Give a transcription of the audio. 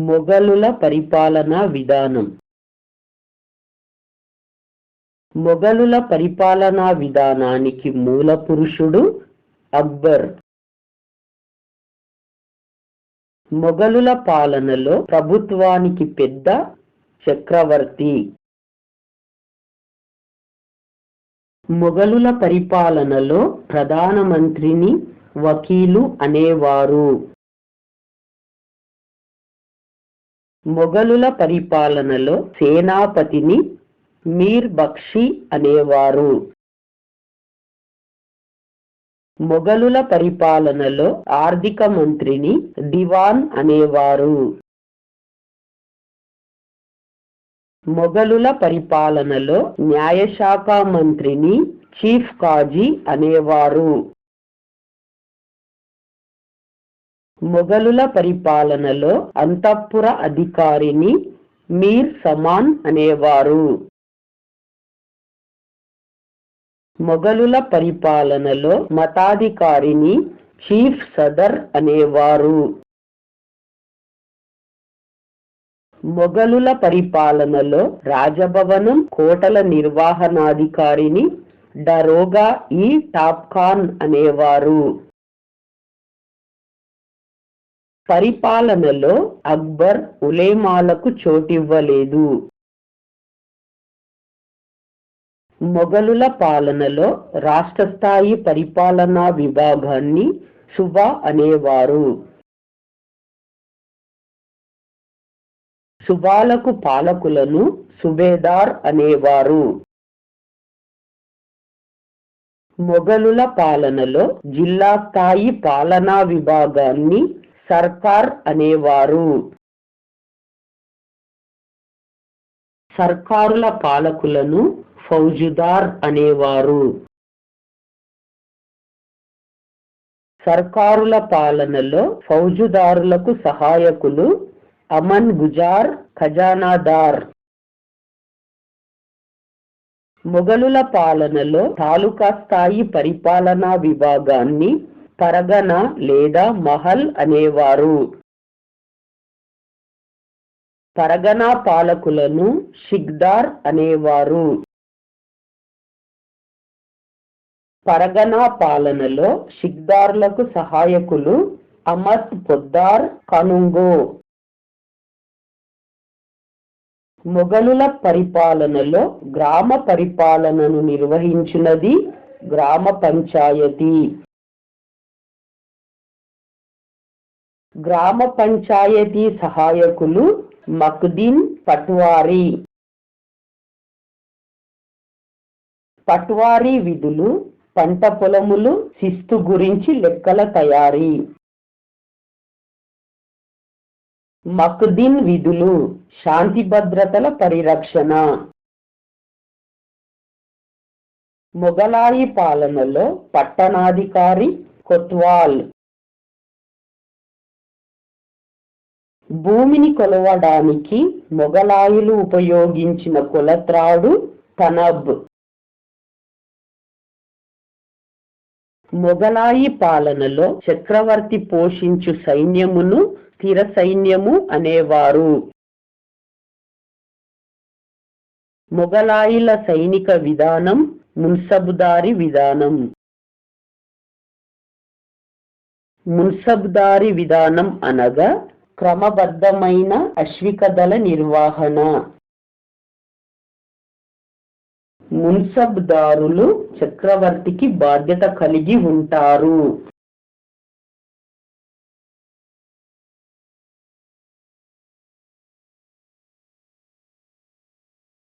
మొఘలుల పరిపాలనా విధానం. మొఘలుల పరిపాలనా విధానానికి మూల పురుషుడు అక్బర్. మొఘలుల పాలనలో ప్రభుత్వానికి పెద్ద చక్రవర్తి. మొఘలుల పరిపాలనలో ప్రధానమంత్రిని వకీలు అనేవారు. మొఘలుల పరిపాలనలో సేనాపతిని మీర్ బక్షి అనేవారు. మొఘలుల పరిపాలనలో ఆర్థిక మంత్రిని దివాన్ అనేవారు. మొఘలుల పరిపాలనలో న్యాయశాఖ మంత్రిని చీఫ్ కాజీ అనేవారు. మొఘలుల పరిపాలనలో అంతఃపుర అధికారిని మీర్ సమాన్ అనేవారు. మొఘలుల పరిపాలనలో మతాధికారిని చీఫ్ సదర్ అనేవారు. మొఘలుల పరిపాలనలో రాజభవనం కోటల నిర్వహణాధికారిని డరోగా ఈ టాప్ ఖాన్ అనేవారు. పరిపాలనలో అక్బర్ ఉలేమాలకు చోటివ్వలేదు. మొఘలుల పాలనలో రాష్ట్ర స్థాయి పరిపాలనా విభాగాన్ని సుబా అనేవారు. సుబాలకు పాలకులను సుబేదార్ అనేవారు. మొఘలుల పాలనలో జిల్లా స్థాయి పాలనా విభాగాన్ని సర్కార్ అనేవారు. సర్కారుల పాలకులను ఫౌజుదార్ అనేవారు. సర్కారుల పాలనలో ఫౌజుదారులకు సహాయకులు అమన్ గుజార్, ఖజానాదార్. మొఘలుల పాలనలో తాలూకా స్థాయి పరిపాలనా విభాగాన్ని పరగన లేదా మహల్ అనేవారు. పరగనా పాలకులను షిక్దార్ అనేవారు. పరగనా పాలనలో షిక్దార్లకు సహాయకులు అమత్ పొద్దార్, కనుంగో. మొఘలుల పరిపాలనలో గ్రామ పరిపాలనను నిర్వహించినది గ్రామ పంచాయతీ. గ్రామ పంచాయతీ సహాయకులు మక్దీన్, పట్వారీ. పట్వారీ విధులు పంట పొలములు, శిస్తు గురించి లెక్కల తయారీ. మక్దీన్ విధులు శాంతి భద్రతల పరిరక్షణ. మొఘలాయి పాలనలో పట్టణాధికారి కొత్వాల్. భూమిని కొలవడానికి మొఘలాయులు ఉపయోగించిన కొలత్రాడు తనబ్. మొఘలాయి పాలనలో చక్రవర్తి పోషించు సైన్యమును స్థిర సైన్యము అనేవారు. మొఘలాయిల సైనిక విధానం మున్సబుదారి విధానం. మున్సబ్దారి విధానం అనగా క్రమబద్ధమైన అశ్విక దళ నిర్వహణ. మున్సబ్దారులు చక్రవర్తికి బాధ్యత కలిగి ఉంటారు.